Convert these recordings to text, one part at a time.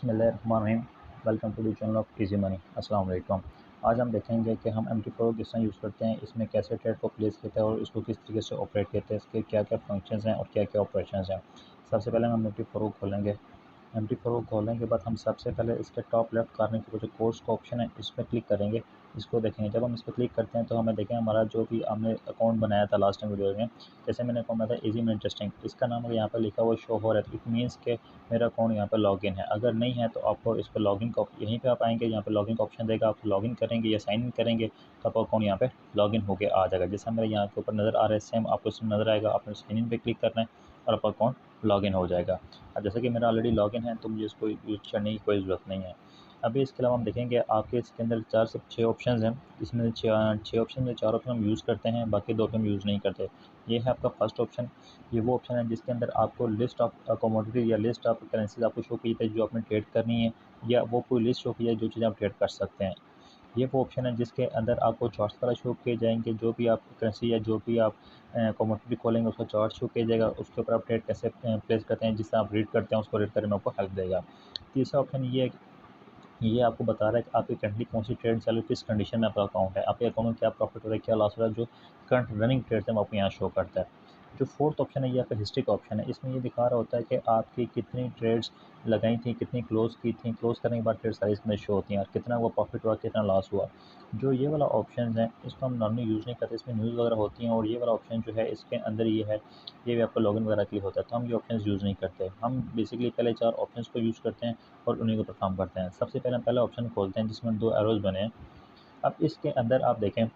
बिस्मिल्लाहिर्रहमानिर्रहीम। Welcome to the channel of easy money. अस्सलाम वालेकुम। आज हम देखेंगे कि हम MT4 किस तरह यूज़ करते हैं, इसमें कैसे ट्रेड को प्लेस करते हैं और इसको किस तरीके से ऑपरेट करते हैं, इसके क्या क्या फंक्शंस हैं और क्या क्या ऑपरेशंस हैं। सबसे पहले हम MT4 को खोलेंगे। MT4 को खोलने के बाद हम सबसे पहले इसके टॉप लेफ्ट कॉर्नर के जो कोर्स का ऑप्शन है इस पर क्लिक करेंगे। इसको देखेंगे, जब हम इस पर क्लिक करते हैं तो हमें देखें हमारा जो भी हमने अकाउंट बनाया था लास्ट टाइम वीडियो में, जैसे मैंने अकाउंट बनाया था इजी मनी इंटरेस्टिंग, इसका नाम अगर यहाँ पर लिखा हुआ शो हो रहा है तो इट मीन्स के मेरा अकाउंट यहाँ पर लॉगिन है। अगर नहीं है तो आपको इस पर लॉगिन का यहीं पे आप आएंगे, यहाँ पे लॉगिन का ऑप्शन देगा, आप लॉगिन करेंगे या साइन इन करेंगे तो आपका अकाउंट यहाँ पे लॉगिन होकर आ जाएगा। जैसा मेरे यहाँ के ऊपर नज़र आ रहा है सेम आपको इसमें नज़र आएगा। आपने साइन इन पे क्लिक करना है और आपका अकाउंट लॉगिन हो जाएगा। अब जैसे कि मेरा ऑलरेडी लॉगिन है तो मुझे इसको यूज़ करने की कोई ज़रूरत नहीं है। अभी इसके अलावा हम देखेंगे आपके इसके अंदर 4 से 6 ऑप्शंस हैं। इसमें 6 ऑप्शन में 4 ऑप्शन हम यूज़ करते हैं, बाकी 2 ऑप्शन हम यूज़ नहीं करते। ये है आपका फर्स्ट ऑप्शन। ये वो ऑप्शन है जिसके अंदर आपको लिस्ट ऑफ कमोडिटी या लिस्ट ऑफ करेंसीज आपको शो की जाती है जो आपने ट्रेड करनी है, या वो कोई लिस्ट शो की जाए जो चीज़ें आप ट्रेड कर सकते हैं। ये वो ऑप्शन है जिसके अंदर आपको चार्ट्स वगैरह शो किए जाएंगे, जो भी आप करेंसी या जो भी आप कमोडिटी खोलेंगे उसका चार्ट शो किया जाएगा, उसके ऊपर आप ट्रेड कैसे प्लेस करते हैं, जिससे आप रीड करते हैं उसको रीड करने में आपको हेल्प देगा। तीसरा ऑप्शन ये है कि ये आपको बता रहा है कि आपकी करंटली कौन सी ट्रेड चल रही है, किस कंडीशन में आपका अकाउंट है, आपके अकाउंट में क्या प्रॉफिट हो रहा है, क्या लॉस हो रहा है, जो करंट रनिंग ट्रेड है वो आपको यहाँ शो करता है। जो फोर्थ ऑप्शन है ये आपका हिस्ट्री का ऑप्शन है। इसमें ये दिखा रहा होता है कि आपकी कितनी ट्रेड्स लगाई थी, कितनी क्लोज की थी, क्लोज करने के बाद ट्रेड सारी इसमें शो होती हैं और कितना वो प्रॉफिट हुआ, कितना लॉस हुआ। जो ये वाला ऑप्शन है इसको हम नॉर्मली यूज़ नहीं करते, इसमें न्यूज़ वगैरह होती हैं, और ये वाला ऑप्शन जो है इसके अंदर ये है, ये भी आपको लॉगिन वगैरह के लिए होता है, तो हम ये ऑप्शन यूज़ नहीं करते। हम बेसिकली पहले 4 ऑप्शन को यूज़ करते हैं और उन्हीं को परफॉर्म करते हैं। सबसे पहले हम पहला ऑप्शन खोलते हैं जिसमें 2 एरोज़ बने हैं। अब इसके अंदर आप देखें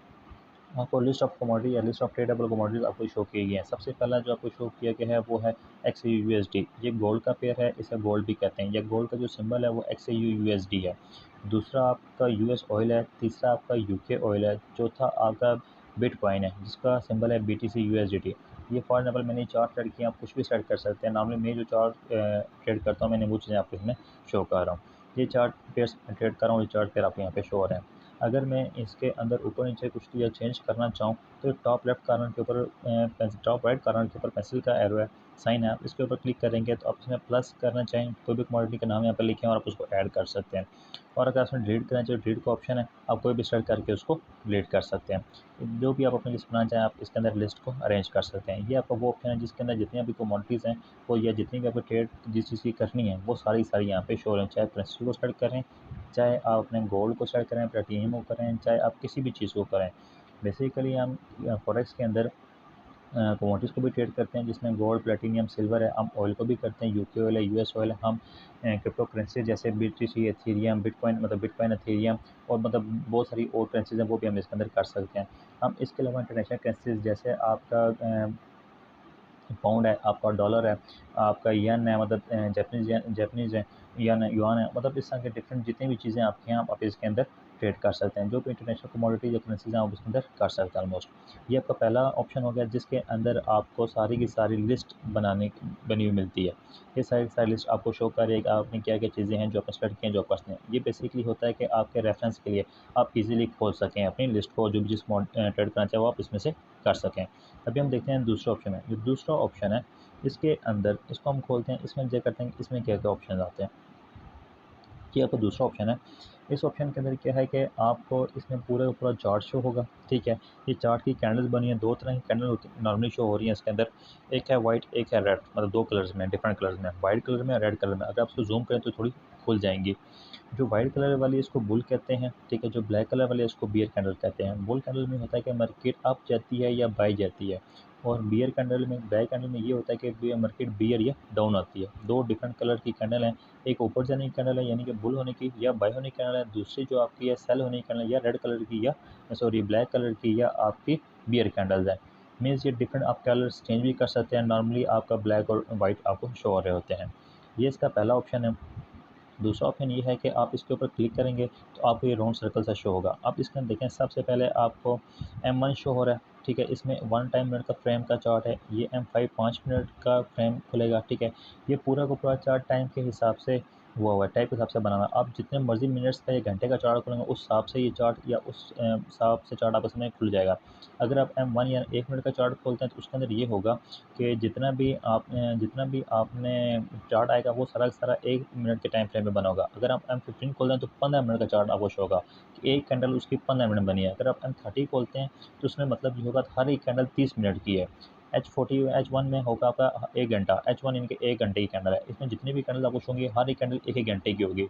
आपको लिस्ट ऑफ कमोडिटी या लिस्ट ऑफ ट्रेडेबल कमोडिटीज़ आपको शो किए गए हैं। सबसे पहला जो आपको शो किया गया है वो है XAUUSD। ये गोल्ड का पेयर है, इसे गोल्ड भी कहते हैं। या गोल्ड का जो सिंबल है वो XAUUSD है। दूसरा आपका US ऑयल है, तीसरा आपका UK ऑयल है, चौथा आपका बिटकॉइन है जिसका सिंबल है BTC USDT। ये फॉर एग्जाम्पल मैंने 4 ट्रेड किए, आप कुछ भी सेट कर सकते हैं। नॉर्मली मैं जो 4 ट्रेड करता हूँ मैंने वो चीज़ें आपको इसमें शो कर रहा हूँ। ये 4 पेयर्स ट्रेड कर रहा हूँ, ये 4 पेयर आपको यहाँ पे शो हो रहे हैं। अगर मैं इसके अंदर ऊपर नीचे कुछ चीज़ें चेंज करना चाहूँ तो टॉप लेफ्ट कॉर्नर के ऊपर टॉप राइट कॉर्नर के ऊपर पेंसिल का एरो है, साइन है, आप इसके ऊपर क्लिक करेंगे तो आप इसमें प्लस करना चाहें कोई भी कमोडिटी का नाम यहाँ पर लिखें और आप उसको ऐड कर सकते हैं। और अगर इसमें डिलीट करना चाहिए, डिलीट का ऑप्शन है, आप कोई भी सेलेक्ट करके उसको डिलीट कर सकते हैं। जो भी आप अपनी लिस्ट बनाना चाहें आप इसके अंदर लिस्ट को अरेंज कर सकते हैं। ये आपका वो ऑप्शन है जिसके अंदर जितनी भी कमोडिटीज़ हैं वो, या जितनी भी आपको ट्रेड जिस चीज़ की करनी है वो सारी सारी यहाँ पे शो हो रही हैं। चाहे करेंसी को सेलेक्ट करें, चाहे आप अपने गोल्ड को सेलेक्ट करें, प्लेटिनियम को करें, चाहे आप किसी भी चीज़ को करें। बेसिकली हम फॉरेक्स के अंदर कमोडिटीज़ को भी ट्रेड करते हैं जिसमें गोल्ड, प्लेटिनियम, सिल्वर है। हम ऑयल को भी करते हैं, यूके ऑयल है, यूएस ऑयल है। हम क्रिप्टो करेंसी जैसे BTC, एथेरियम, बिटकॉइन, मतलब बिटकॉइन, एथेरियम और मतलब बहुत सारी और करेंसीज हैं वो भी हम इसके अंदर कर सकते हैं। हम इसके अलावा इंटरनेशनल करेंसीज जैसे आपका पाउंड है, आपका डॉलर है, आपका येन है, मतलब जापानीज़ है, येन है, युआन है, मतलब इस तरह के डिफरेंट जितनी भी चीज़ें आपके हैं आप इसके अंदर ट्रेड कर सकते हैं। जो भी इंटरनेशनल कमोडिटी या करेंसीज़ हैं आप उसके अंदर कर सकते हैं ऑलमोस्ट। ये आपका पहला ऑप्शन हो गया जिसके अंदर आपको सारी की सारी लिस्ट बनी हुई मिलती है। ये सारी की सारी लिस्ट आपको शो करेगा आपने क्या-क्या चीज़ें हैं जो आपने सेलेक्ट की हैं, जो आप करनी है। ये बेसिकली होता है कि आपके रेफरेंस के लिए आप इज़िली खोल सकें अपनी लिस्ट को, जो भी ट्रेड करना चाहे वो आप इसमें से कर सकें। अभी हम देखते हैं दूसरा ऑप्शन है। जो दूसरा ऑप्शन है इसके अंदर इसको हम खोलते हैं, इसमें चेक करते हैं कि इसमें क्या-क्या ऑप्शन आते हैं। ये आपका दूसरा ऑप्शन है। इस ऑप्शन के अंदर क्या है कि आपको इसमें पूरा का पूरा चार्ट शो होगा, ठीक है। ये चार्ट की कैंडल्स बनी है, 2 तरह की कैंडल होती नॉर्मली शो हो रही हैं इसके अंदर। एक है वाइट, एक है रेड, मतलब 2 कलर्स में, डिफरेंट कलर्स में, वाइट कलर में और रेड कलर में। अगर आप इसको ज़ूम करें तो थोड़ी खुल जाएँगी। जो वाइट कलर वाली है इसको बुल कहते हैं, ठीक है। जो ब्लैक कलर वाली है इसको बियर कैंडल कहते हैं। बुल कैंडल में होता है कि मार्केट अप जाती है या बाय जाती है, और बियर कैंडल में, बैक कैंडल में ये होता है कि मार्केट बियर या डाउन आती है। 2 डिफरेंट कलर की कैंडल हैं। एक ऊपर जाने की कैंडल है यानी कि बुल होने की या बाय होने की कैंडल है। दूसरी जो आपकी है सेल होने की कैंडल या रेड कलर की, या सॉरी ब्लैक कलर की, या आपकी बियर कैंडल्स है। मीन्स ये डिफरेंट आप कलर्स चेंज भी कर सकते हैं। नॉर्मली आपका ब्लैक और वाइट आपको शो हो रहे होते हैं। ये इसका पहला ऑप्शन है। दूसरा ऑप्शन ये है कि आप इसके ऊपर क्लिक करेंगे तो आपको ये राउंड सर्कल सा शो होगा। आप इसके अंदर देखें सबसे पहले आपको M1 शो हो रहा है, ठीक है। इसमें 1 टाइम मिनट का फ्रेम का चार्ट है। ये M5 5 मिनट का फ्रेम खुलेगा, ठीक है। ये पूरा का पूरा चार्ट टाइम के हिसाब से हुआ हुआ है, टाइप के हिसाब से बना हुआ है। आप जितने मर्ज़ी मिनट्स का या घंटे का चार्ट खोलेंगे उस हिसाब से ये चार्ट या उस हिसाब से चार्ट आपके सामने खुल जाएगा। अगर आप M1 या 1 मिनट का चार्ट खोलते हैं तो उसके अंदर ये होगा कि जितना भी आपने चार्ट आएगा वो सारा का सारा 1 मिनट के टाइम फ्रेम में बना होगा। अगर आप M15 खोलते हैं तो 15 मिनट का चार्ट आपको शो होगा कि एक कैंडल उसकी 15 मिनट बनी है। अगर आप M30 खोलते हैं तो उसमें मतलब ये होगा हर एक कैंडल 30 मिनट की है। H1 में होगा आपका 1 घंटा, H1 यानी कि 1 घंटे की कैंडल है। इसमें जितनी भी कैंडल आपको शो होंगी हर एक कैंडल 1-1 घंटे की होगी।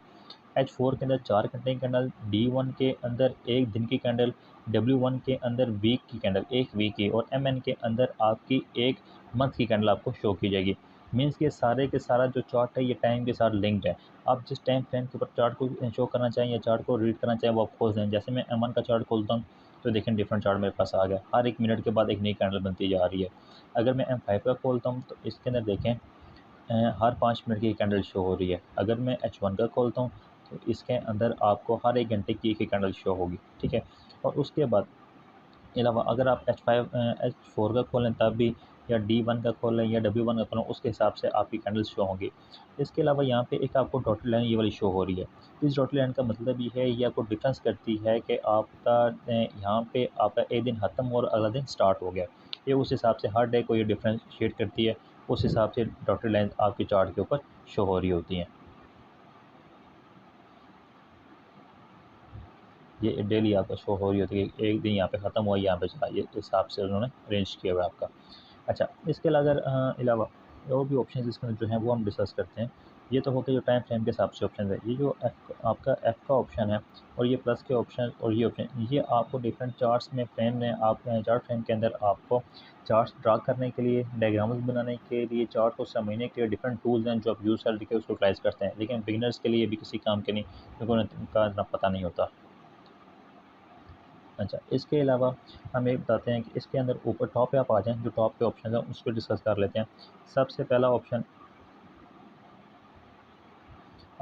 H4 के अंदर 4 घंटे की कैंडल, D1 के अंदर 1 दिन की कैंडल, W1 के अंदर वीक की कैंडल 1 वीक की और MN के अंदर आपकी 1 मंथ की कैंडल आपको शो की जाएगी। मीन्स कि सारे के सारा जो चार्ट है ये टाइम के साथ लिंक्ड है। आप जिस टाइम फ्रेम के ऊपर चार्ट को शो करना चाहें या चार्ट को रीड करना चाहें वो आप खोल दें। जैसे मैं M1 का चार्ट खोलता हूँ तो देखें डिफरेंट चार्ट मेरे पास आ गया। हर 1 मिनट के बाद एक नई कैंडल बनती जा रही है। अगर मैं M5 का खोलता हूँ तो इसके अंदर देखें हर 5 मिनट की कैंडल शो हो रही है। अगर मैं H1 का खोलता हूँ तो इसके अंदर आपको हर 1 घंटे की एक कैंडल शो होगी, ठीक है। और उसके बाद अलावा अगर आप H4 का खोलें तब भी या D1 का खोलें या W1 का खोलें उसके हिसाब से आपकी कैंडल्स शो होंगी। इसके अलावा यहाँ पे एक आपको डॉटेड लाइन ये वाली शो हो रही है। इस डॉटेड लाइन का मतलब ये है ये आपको डिफरेंस करती है कि आपका यहाँ पे आपका एक दिन ख़त्म और अगला दिन स्टार्ट हो गया। ये उस हिसाब से हर डे को ये डिफरेंशिएट करती है। उस हिसाब से डॉटेड लाइन आपके चार्ट के ऊपर शो हो रही होती हैं। ये डेली आपका शो हो रही होती है कि एक दिन यहाँ पे ख़त्म हुआ यहाँ पे चला, ये इस हिसाब से उन्होंने अरेंज किया हुआ है आपका। अच्छा, इसके अलावा और भी ऑप्शंस इसके अंदर जो हैं वो हम डिस्कस करते हैं। ये तो हो गए जो टाइम फ्रेम के हिसाब से ऑप्शन है। ये जो एफ का ऑप्शन है और ये प्लस के ऑप्शन और ये ऑप्शन ये आपको डिफरेंट चार्ट्स में फ्रेम में आप चार्ट फ्रेम के अंदर आपको चार्ट्स ड्रा करने के लिए, डायग्राम्स बनाने के लिए, चार्ट को समझने के लिए डिफरेंट टूल्स हैं जो आप यूज़ करके उसको यूटिलाइज़ करते हैं। लेकिन बिगिनर्स के लिए ये भी किसी काम के नहीं, क्योंकि उन्हें इनका इतना पता नहीं होता। अच्छा, इसके अलावा हम ये बताते हैं कि इसके अंदर ऊपर टॉप पे आप आ जाएँ, जो टॉप पे ऑप्शन है उसको डिस्कस कर लेते हैं। सबसे पहला ऑप्शन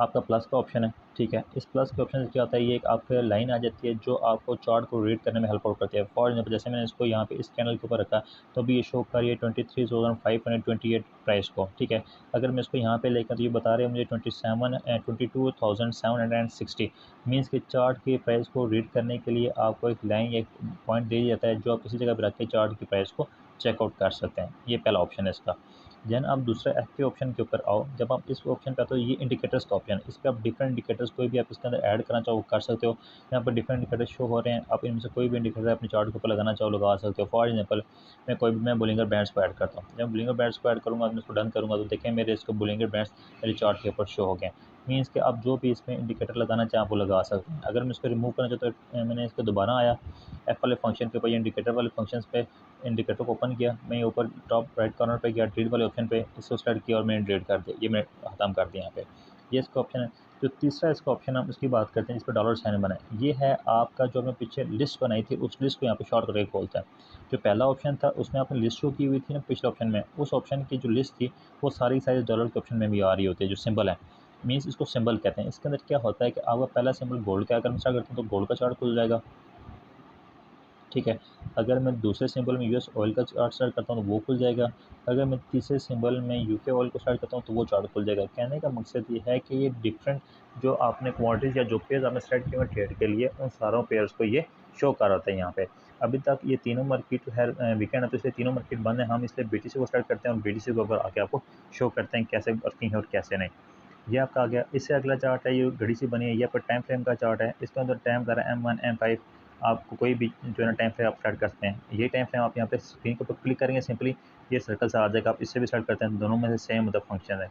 आपका प्लस का ऑप्शन है, ठीक है। इस प्लस के ऑप्शन से क्या होता है, ये एक आपके लाइन आ जाती है जो आपको चार्ट को रीड करने में हेल्प आउट करती है। फॉर एग्जाम्पल जैसे मैंने इसको यहाँ पे इस कैंडल के ऊपर रखा तो अभी ये शो कर रही है 23,528 प्राइस को, ठीक है। अगर मैं इसको यहाँ पे लेकर तो ये बता रहे हैं मुझे 22,760 मीन्स कि चार्ट के प्राइस को रीड करने के लिए आपको एक लाइन या एक पॉइंट दे दिया जाता है जो आप किसी जगह पर रख के चार्ट की प्राइस को चेकआउट कर सकते हैं। ये पहला ऑप्शन है इसका। देन आप दूसरा एफ के ऑप्शन के ऊपर आओ। जब आप इस ऑप्शन पे आते हो ये इंडिकेटर्स का ऑप्शन है। इस पे आप डिफरेंट इंडिकेटर्स कोई भी आप इसके अंदर ऐड करना चाहो कर सकते हो। यहाँ पर डिफरेंट इंडिकेटर्स शो हो रहे हैं, आप इनमें से कोई भी इंडिकेटर अपने चार्ट के ऊपर लगाना चाहो लगा सकते हो। फॉर एग्जांपल मैं बोलिंगर बैंड्स को ऐड करता हूँ। जब बोलिंगर बैंड्स को ऐड करूँगा, मैं इसको डन करूँगा तो देखें मेरे इसको बोलिंगर बैंड्स मेरे चार्ट के ऊपर शो हो गए। मीन्स कि आप जो भी इसमें इंडिकेटर लगाना चाहें आप वो लगा सकते हैं। अगर मैं इसको रिमूव करना चाहता हूँ मैंने इसको दोबारा आया एफ वाले फंक्शन के ऊपर या इंडिकेटर वाले फंक्शन पे इंडिकेटर को ओपन किया, मैं ये ऊपर टॉप राइट कॉर्नर पे गया डिलीट वाले ऑप्शन पे इसको सेलेक्ट किया और मैंने डिलीट कर दिया। ये मैं ख़त्म कर दिया यहाँ पे। ये इसका ऑप्शन है। जो तीसरा इसका ऑप्शन हम इसकी बात करते हैं जिस पे डॉलर साइन बना है। ये है आपका जो हमने पीछे लिस्ट बनाई थी उस लिस्ट को यहाँ पे शॉर्ट करके खोलता है। जो पहला ऑप्शन था उसमें आपने लिस्ट शो की हुई थी ना पिछले ऑप्शन में, उस ऑप्शन की जो लिस्ट थी वो सारी सारी डॉलर के ऑप्शन में भी आ रही होती है जो सिंबल है। मीन्स इसको सिंबल कहते हैं। इसके अंदर क्या होता है कि आपका पहला सिंबल गोल्ड का अगर मैं स्टार्ट करता हूँ तो गोल्ड का चार्ट खुल जाएगा, ठीक है। अगर मैं दूसरे सिंबल में यूएस ऑयल का चार्ट स्टार्ट करता हूँ तो वो खुल जाएगा। अगर मैं तीसरे सिंबल में यूके ऑयल को स्टार्ट करता हूँ तो वो चार्ट खुल जाएगा। कहने का मकसद ये है कि ये डिफरेंट जो आपने क्वांटिटीज़ या जो पेयर्स आपने सेलेक्ट किए हुए ट्रेड के लिए उन सारों पेयर्स को ये शो कर रहा था यहाँ पे। अभी तक ये तीनों मार्केट है वीकेंड है तो इसलिए तीनों मार्केट बंद है। हम इसलिए बीटीसी को स्टार्ट करते हैं और बीटीसी के ऊपर आके आपको शो करते हैं कैसे वर्किंग है और कैसे नहीं। ये आपका आ गया। इससे अगला चार्ट है ये घड़ी सी बनी है, ये आपका टाइम फ्रेम का चार्ट है। इसके अंदर टाइम बता रहा है M1 M5। आपको कोई भी जो है ना टाइम फ्रेम आप स्टार्ट कर सकते हैं। ये टाइम फ्रेम आप यहाँ पे स्क्रीन के ऊपर क्लिक करेंगे सिंपली ये सर्कल सा आ जाएगा। आप इससे भी स्टार्ट करते हैं, दोनों में से सेम मतलब फंक्शन है।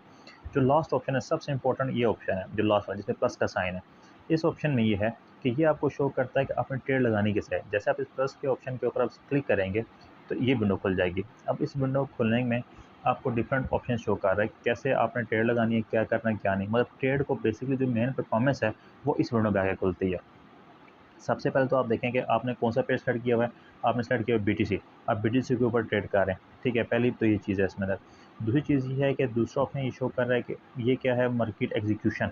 जो लास्ट ऑप्शन है सबसे इंपॉर्टेंट ये ऑप्शन है जो लास्ट वाला जिसमें प्लस का साइन है। इस ऑप्शन में ये है कि ये आपको शो करता है कि आपने ट्रेड लगानी किसे है। जैसे आप इस प्लस के ऑप्शन के ऊपर आप क्लिक करेंगे तो ये विंडो खुल जाएगी। अब इस विंडो खुलने में आपको डिफरेंट ऑप्शन शो कर रहा है कैसे आपने ट्रेड लगानी है, क्या करना है क्या नहीं। मतलब ट्रेड को बेसिकली जो मेन परफॉर्मेंस है वो इस विंडो में आके खुलती है। सबसे पहले तो आप देखें कि आपने कौन सा पेज सेलेक्ट किया हुआ है। आपने सेलेक्ट किया हुआ बीटीसी। आप बीटीसी के ऊपर ट्रेड कर रहे हैं, ठीक है। पहली तो ये चीज़ है इसमें अंदर। दूसरी चीज़ ये है कि दूसरा ऑप्शन ये शो कर रहा है कि ये क्या है मार्केट एग्जीक्यूशन।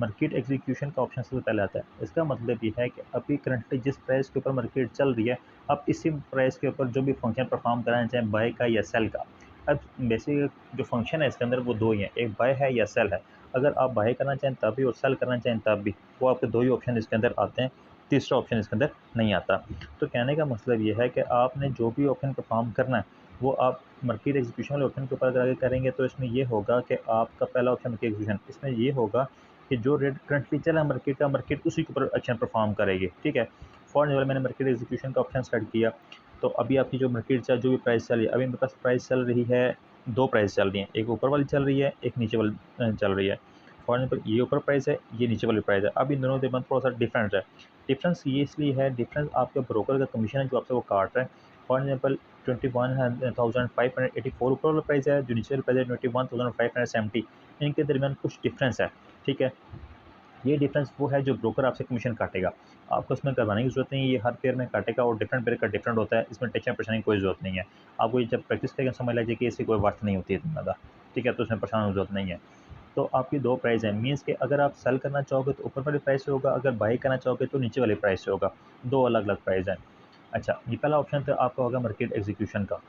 मार्केट एग्जीक्यूशन का ऑप्शन सबसे पहले आता है। इसका मतलब ये है कि अभी करंटली जिस प्राइस के ऊपर मार्केट चल रही है अब इसी प्राइस के ऊपर जो भी फंक्शन परफॉर्म कराना चाहे बाय का या सेल का। अब बेसिक जो फंक्शन है इसके अंदर वो दो ही हैं, एक बाय है या सेल है। अगर आप बाय करना चाहें तब भी और सेल करना चाहें तब भी, वो आपके दो ही ऑप्शन इसके अंदर आते हैं, तीसरा ऑप्शन इसके अंदर नहीं आता। तो कहने का मतलब ये है कि आपने जो भी ऑप्शन परफॉर्म करना है वो आप मार्केट एग्जीक्यूशन वाले ऑप्शन के ऊपर अगर आगे करेंगे तो इसमें ये होगा कि आपका पहला ऑप्शन मार्केट एग्जीक्यूशन, इसमें ये होगा कि जो रेट करंटली चल रहा है मार्केट का, मार्केट उसी के ऊपर एक्शन परफॉर्म करेगी। ठीक है, फॉर एग्जाम्पल मैंने मार्केट एग्जीक्यूशन का ऑप्शन सेलेक्ट किया, तो अभी आपकी जो मार्केट चल जो भी प्राइस चल रही है, अभी मेरे पास प्राइस चल रही है, दो प्राइस चल रही हैं, एक ऊपर वाली चल रही है, एक नीचे वाली चल रही है। फॉर एग्जाम्पल ये ऊपर प्राइस है, ये नीचे वाली प्राइस है। अब इन दोनों के बीच थोड़ा सा डिफरेंस है। डिफरेंस ये इसलिए है, डिफरेंस आपके ब्रोकर का कमीशन है जो आपसे वो काट रहा है। फॉर एग्जाम्पल 21,584 ऊपर वाला प्राइस है, जो नीचे वाला प्राइस है 21,570, इनके दरमियान कुछ डिफरेंस है। ठीक है, ये डिफरेंस वो है जो ब्रोकर आपसे कमीशन काटेगा, आपको इसमें करवाने की ज़रूरत नहीं है, ये हर पेयर में काटेगा और डिफरेंट पेयर का डिफरेंट होता है, इसमें टेंशन परेशानी की कोई ज़रूरत नहीं है। आपको ये जब प्रैक्टिस करेंगे समझ लीजिए कि इसकी कोई वर्थ नहीं होती है इतना ज़्यादा। ठीक है, तो इसमें परेशान होने की ज़रूरत नहीं है। तो आपकी दो प्राइस है, मीन्स कि अगर आप सेल करना चाहोगे तो ऊपर वाले प्राइस से होगा, अगर बाई करना चाहोगे तो नीचे वाले प्राइस से होगा, दो अलग अलग प्राइस हैं। अच्छा, ये पहला ऑप्शन तो आपका होगा मार्केट एग्जीक्यूशन का।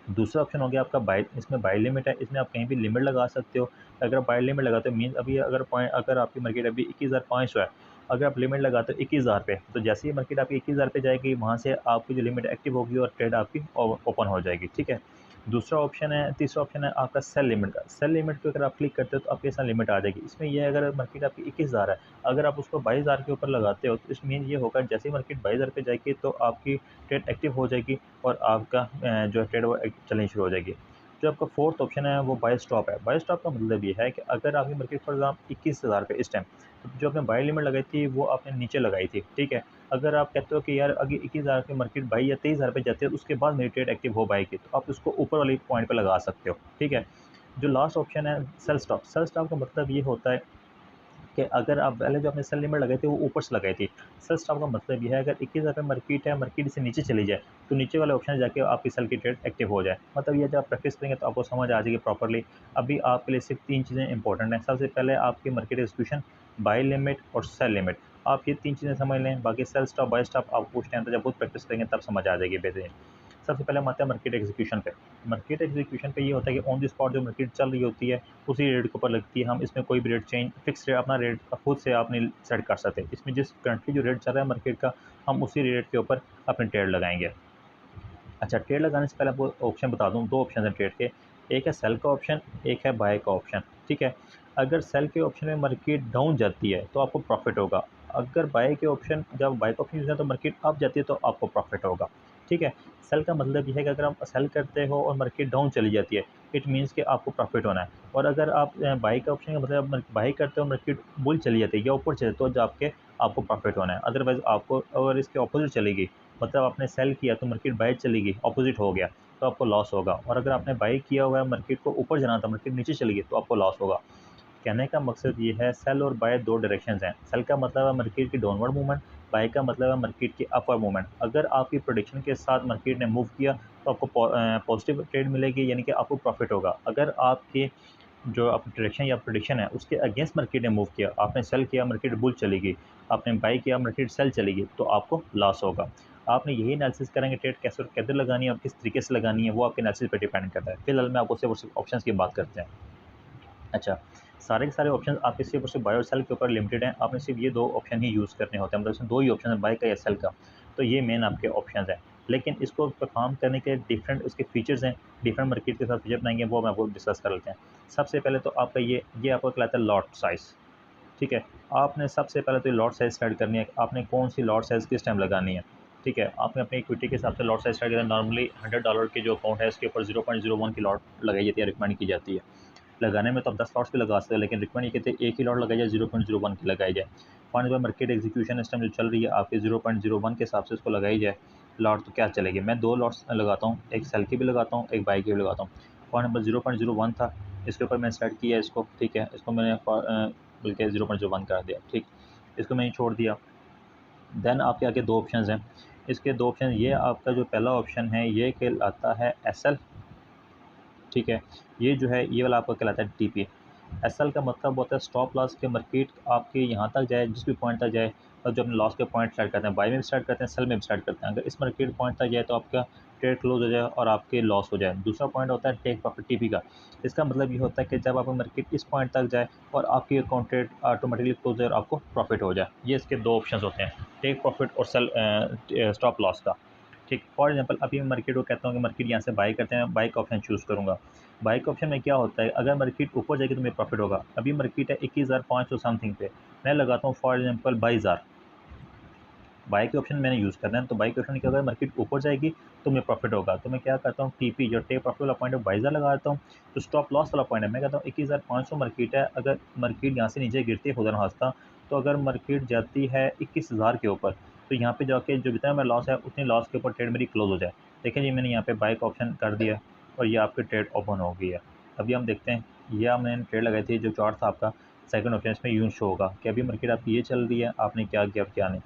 दूसरा ऑप्शन हो गया आपका बाय, इसमें बाय लिमिट है, इसमें आप कहीं भी लिमिट लगा सकते हो। अगर बाय लिमिट लगाते हो मीन्स अभी अगर पॉइंट, अगर आपकी मार्केट अभी 21,500 है, अगर आप लिमिट लगाते हो 21,000 पे, तो जैसे ही मार्केट आपकी 21,000 पे जाएगी वहाँ से आपकी जो लिमिट एक्टिव होगी और ट्रेड आपकी ओपन हो जाएगी। ठीक है, दूसरा ऑप्शन है, तीसरा ऑप्शन है आपका सेल लिमिट का। सेल लिमिट पे अगर आप क्लिक करते हो तो आपके साथ लिमिट आ जाएगी। इसमें यह है अगर मार्केट आपकी 21,000 है, अगर आप उसको 22,000 के ऊपर लगाते हो तो इसमें ये होगा जैसे ही मार्केट 22,000 पे जाएगी तो आपकी ट्रेड एक्टिव हो जाएगी और आपका जो है ट्रेड वो चलनी शुरू हो जाएगी। जो आपका फोर्थ ऑप्शन है वो बाय स्टॉप है। बाय स्टॉप का मतलब ये है कि अगर आपकी मार्केट फॉर एग्जाम्पल 21,000 पे इस टाइम, तो जो आपने बाय लिमिट लगाई थी वो आपने नीचे लगाई थी। ठीक है, अगर आप कहते हो कि यार अगर 21,000 की मार्केट 22 या 23,000 पे जाती है तो उसके बाद मेरी ट्रेड एक्टिव हो पाएगी, तो आप उसको ऊपर वाली पॉइंट पे लगा सकते हो। ठीक है, जो लास्ट ऑप्शन है सेल स्टॉप। सेल स्टॉप का मतलब ये होता है कि अगर आप पहले जो आपने सेल लिमिट लगाई थी वो ऊपर से लगाई थी। सेल स्टॉप का मतलब ये है अगर 21,000 पे मार्केट है, मार्केट से नीचे चली जाए तो नीचे वाले ऑप्शन जाके आपकी सेल की ट्रेड एक्टिव हो जाए। मतलब ये जब आप प्रैक्टिस करेंगे तो आपको समझ आ जाएगी प्रॉपर्ली। अभी आपके लिए सिर्फ तीन चीज़ें इंपॉर्टेंट हैं। सबसे पहले आपकी मार्केट एग्जीक्यूशन, बाय लिमिट और सेल लिमिट। आप ये तीन चीज़ें समझ लें, बाकी सेल स्टॉप बाय स्टॉप आपको उस टाइम पे जब खुद प्रैक्टिस करेंगे तब समझ आ जाएगी बेहतरीन। सबसे पहले हम आते हैं मार्केट एग्जीक्यूशन पे। मार्केट एग्जीक्यूशन पे ये होता है कि ऑन द स्पॉट जो मार्केट चल रही होती है उसी रेट के ऊपर लगती है। हम इसमें कोई भी रेट चेंज, फिक्स रेट, अपना रेट खुद से आप नहीं सेट कर सकते। इसमें जिस करंटली जो रेट चल रहा है मार्केट का, हम उसी रेट के ऊपर अपने ट्रेड लगाएंगे। अच्छा, ट्रेड लगाने से पहले आपको ऑप्शन बता दूँ, दो ऑप्शन हैं ट्रेड के, एक है सेल का ऑप्शन, एक है बाय का ऑप्शन। ठीक है, अगर सेल के ऑप्शन में मार्केट डाउन जाती है तो आपको प्रॉफिट होगा। अगर बाय के ऑप्शन, जब बाय का ऑप्शन यूज़ है तो मार्केट अप जाती है तो आपको प्रॉफिट होगा। ठीक है, सेल का मतलब ये है कि अगर आप सेल करते हो और मार्केट डाउन चली जाती है, इट मीन्स कि आपको प्रॉफिट होना है। और अगर आप बाय का ऑप्शन का मतलब आप बाय करते हो, मार्केट बुल चली जाती है या ऊपर चले तो आपको प्रॉफिट होना है। अदरवाइज़ आपको, अगर इसके अपोजिट चलेगी, मतलब आपने सेल किया तो मार्केट बाय चली गई, अपोजिट हो गया, तो आपको लॉस होगा। और अगर आपने बाय किया हुआ है, मार्केट को ऊपर जाना था, मार्केट नीचे चली गई तो आपको लॉस होगा। कहने का मकसद ये है, सेल और बाय दो डायरेक्शंस हैं। सेल का मतलब है मार्केट की डाउनवर्ड मूवमेंट, बाय का मतलब है मार्केट की अपवर्ड मूवमेंट। अगर आपकी प्रेडिक्शन के साथ मार्केट ने मूव किया तो आपको पॉजिटिव ट्रेड मिलेगी, यानी कि आपको प्रॉफिट होगा। अगर आपके जो आपकी डायरेक्शन या प्रेडिक्शन है उसके अगेंस्ट मार्केट ने मूव किया, आपने सेल किया, मार्केट बुल चली गई, आपने बाय किया, मार्केट सेल चली गई, तो आपको लॉस होगा। आपने यही एनालिसिस करेंगे ट्रेड कैसे और किधर लगानी है और किस तरीके से लगानी है, वो आपके एनालिसिस पर डिपेंड करता है। फिलहाल मैं आपको सिर्फ ऑप्शन की बात करते हैं। अच्छा, सारे के सारे ऑप्शन आपके सिर्फ और सिर्फ बाय और सेल के ऊपर लिमिटेड हैं। आपने सिर्फ ये दो ऑप्शन ही यूज़ करने होते हैं, मतलब इसमें दो ही ऑप्शन है, बाय का या सेल का। तो ये मेन आपके ऑप्शन हैं। लेकिन इसको परफॉर्म करने के डिफरेंट उसके फीचर्स हैं, डिफरेंट मार्केट के साथ फीचर बनाएंगे, वो मैं आपको डिस्कस कर लेते हैं। सबसे पहले तो आपका ये आपको कहलाता है लॉट साइज़। ठीक है, आपने सबसे पहले तो ये लॉट साइज़ स्टार्ट करनी है, आपने कौन सी लॉट साइज़ किस टाइम लगानी है। ठीक है, आपने अपनी इक्विटी के हिसाब से लॉट साइज़ स्टार्ट करना है। नॉर्मली $100 के जो अकाउंट है उसके ऊपर 0.01 की लॉट लगाई जाती है, रिकमेंड की जाती है। लगाने में तो आप 10 लॉट्स भी लगा सकते हैं, लेकिन रिकमेंड ये कहते हैं एक ही लॉट लगाई जाए, 0.01 की लगाई जाए। फंड जो मार्केट एग्जीक्यूशन सिस्टम जो चल रही है आपके 0.01 के हिसाब से उसको लगाई जाए लॉट, तो क्या चलेगी। मैं दो लॉट्स लगाता हूँ, एक सेल की भी लगाता हूँ, एक बाई की भी लगाता हूँ। फंड नंबर 0.01 था, इसके ऊपर मैंने सेट किया इसको। ठीक है, इसको मैंने बल्कि 0.01 कर दिया। ठीक, इसको मैंने छोड़ दिया। देन आपके आगे दो ऑप्शन हैं। इसके दो ऑप्शन, ये आपका जो पहला ऑप्शन है ये कहलाता है एसएल। ठीक है, ये जो है ये वाला आपका कहलाता है टीपी। एसएल का मतलब होता है स्टॉप लॉस के मार्केट आपके यहाँ तक जाए, जिस भी पॉइंट तक जाए, और जो अपने लॉस के पॉइंट स्टार्ट करते हैं, बाय में भी स्टार्ट करते हैं, सेल में भी स्टॉर्ट करते हैं। अगर इस मार्केट पॉइंट तक जाए तो आपका ट्रेड क्लोज हो जाए और आपके लॉस हो जाए। दूसरा पॉइंट होता है टेक प्रॉफिट टीपी का। इसका मतलब ये होता है कि जब आपकी मार्केट इस पॉइंट तक जाए और आपकी अकाउंट ट्रेड ऑटोमेटिकली क्लोज हो जाए और आपको प्रॉफिट हो जाए। ये इसके दो ऑप्शन होते हैं, टेक प्रॉफिट और सेल स्टॉप लॉस का। ठीक, फॉर एग्जांपल अभी मैं मार्केट को कहता हूँ कि मार्केट यहाँ से बाई करते हैं, बाई का ऑप्शन चूज़ करूँगा। बाई के ऑप्शन में क्या होता है, अगर मार्केट ऊपर जाएगी तो मेरा प्रॉफिट होगा। अभी मार्केट है 21,500 समथिंग पे, मैं लगाता हूँ फॉर एग्जांपल 22,000। बाई के ऑप्शन मैंने यूज़ करना है, तो बाई के ऑप्शन क्या होगा, मार्केट ऊपर जाएगी तो मेरा प्रॉफिट होगा। तो मैं क्या करता हूँ, टीपी जो टेक प्रॉफिट वाला पॉइंट है 22,000 लगा देता हूँ। तो स्टॉप लॉस वाला पॉइंट है, मैं कहता हूँ 21,500 मार्केट है, अगर मार्केट यहाँ से नीचे गिरती है खुदा न खास्ता, तो अगर मार्केट जाती है 21,000 के ऊपर, तो यहाँ पे जाके जो जितना मेरा लॉस है उतने लॉस के ऊपर ट्रेड मेरी क्लोज हो जाए। देखिए जी, मैंने यहाँ पे बाई का ऑप्शन कर दिया और ये आपकी ट्रेड ओपन हो गई है। अभी हम देखते हैं, ये मैंने ट्रेड लगाई थी, जो चार्ट था आपका सेकंड ऑप्शन, इसमें यूँ शो होगा कि अभी मार्केट आपकी ये चल रही है, आपने क्या किया क्या नहीं।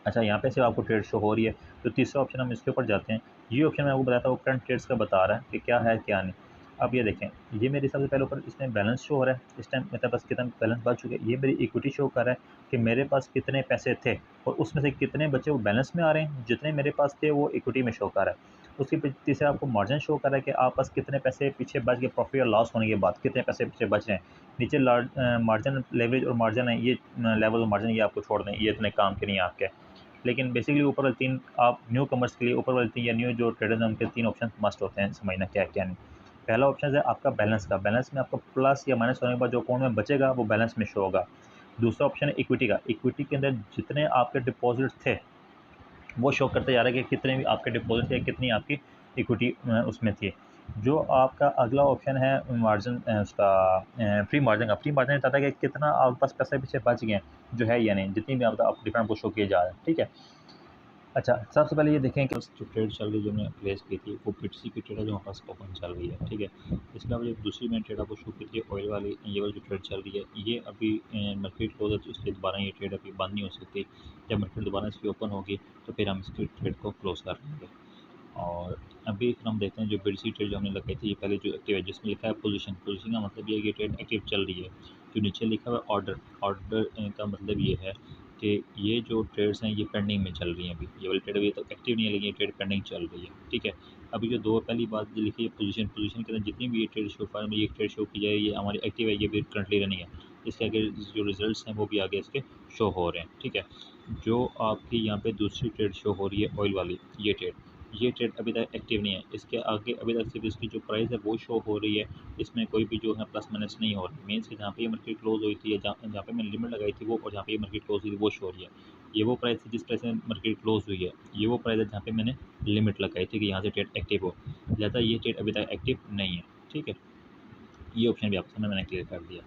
अच्छा, यहाँ पे सिर्फ आपको ट्रेड शो हो रही है। तो तीसरा ऑप्शन हम इसके ऊपर जाते हैं। ये ऑप्शन मैं आपको बताया था, वो करंट ट्रेड्स का बता रहा है कि क्या है क्या नहीं। अब ये देखें, ये मेरे हिसाब से पहले ऊपर इसमें बैलेंस शो हो रहा है, इस टाइम मेरे पास कितना बैलेंस बच चुके हैं। ये मेरी इक्विटी शो कर रहा है कि मेरे पास कितने पैसे थे और उसमें से कितने बचे वो बैलेंस में आ रहे हैं, जितने मेरे पास थे वो इक्विटी में शो कर रहा है। उसके तीसरा आपको मार्जिन शो कर रहा है कि आप पास कितने पैसे पीछे बच गए, प्रॉफिट और लॉस होने के बाद कितने पैसे पीछे बच रहे हैं। नीचे मार्जिन लेवरेज और मार्जिन है, ये लेवल और मार्जिन ये आपको छोड़ दें, ये इतने काम के नहीं है आपके। लेकिन बेसिकली ऊपर वाले 3 आप न्यू कमर्स के लिए ऊपर वाले 3 या न्यू जो ट्रेडर्स हैं उनके 3 ऑप्शन मस्ट होते हैं, समझना क्या है क्या नहीं। पहला ऑप्शन है आपका बैलेंस का, बैलेंस में आपका प्लस या माइनस होने के बाद जो अकाउंट में बचेगा वो बैलेंस में शो होगा। दूसरा ऑप्शन है इक्विटी का, इक्विटी के अंदर जितने आपके डिपॉजिट थे वो शो करते जा रहा है कि कितने भी आपके डिपॉजिट थे, कितनी आपकी इक्विटी उसमें थी। जो आपका अगला ऑप्शन है मार्जिन, उसका फ्री मार्जिन का। फ्री मार्जिन बताता है कि कितना आपके पास पैसे पीछे बच गए हैं, जो है या नहीं, जितनी भी आप डिफरेंट को शो किए जा रहे हैं। ठीक है। अच्छा, सबसे पहले ये देखें कि जो ट्रेड चल रही है, जो मैंने प्लेस की थी, वो बीटीसी की ट्रेड है जो हमारे पास ओपन चल रही है। ठीक है। इसके अलावा जो दूसरी मैंने ट्रेड आपको शो की थी ऑयल वाली, ये वाली जो ट्रेड चल रही है, ये अभी मार्केट क्लोज है तो इसलिए दोबारा ये ट्रेड अभी बंद नहीं हो सकती। जब मार्केट दोबारा इसकी ओपन होगी तो फिर हम इसकी ट्रेड को क्लोज कर लेंगे। और अभी फिर हम देखते हैं जो बीटीसी ट्रेड जो हमने लगाई थी, ये पहले जो एक्टिव है, जिसमें लिखा है पोजीशन, पोजीशन का मतलब ये है कि ट्रेड एक्टिव चल रही है। जो नीचे लिखा हुआ है ऑर्डर, ऑर्डर का मतलब ये है कि ये जो ट्रेड्स हैं ये पेंडिंग में चल रही हैं। अभी ये वाली ट्रेड अभी तक एक्टिव नहीं है, लेकिन ये ट्रेड पेंडिंग चल रही है। ठीक है। अभी जो दो पहली बात जो लिखी है पोजीशन, पोजीशन के अंदर जितनी भी ये ट्रेड शो फाइल में ये ट्रेड शो की जाए, ये हमारी एक्टिव है, ये भी करंटली रनिंग है। इसके आगे जो रिजल्ट्स हैं वो भी आगे इसके शो हो रहे हैं। ठीक है। जो आपकी यहाँ पे दूसरी ट्रेड शो हो रही है ऑयल वाली, ये ट्रेड अभी तक एक्टिव नहीं है। इसके आगे अभी तक सिर्फ इसकी जो प्राइस है वो शो हो रही है, इसमें कोई भी जो है प्लस माइनस नहीं हो रही। मीन्स कि जहाँ पे ये मार्केट क्लोज हुई थी या जहाँ पे मैंने लिमिट लगाई थी वो, और जहाँ पे ये मार्केट क्लोज हुई थी वो शो हो रही है। ये वो प्राइस है जिस प्राइस में मार्केट क्लोज हुई है, ये वो प्राइस है जहाँ पे मैंने लिमिट लगाई थी कि यहाँ से ट्रेड एक्टिव हो। लिहाजा ये ट्रेड अभी तक एक्टिव नहीं है। ठीक है। ये ऑप्शन भी आपके सामने मैंने क्लियर कर दिया।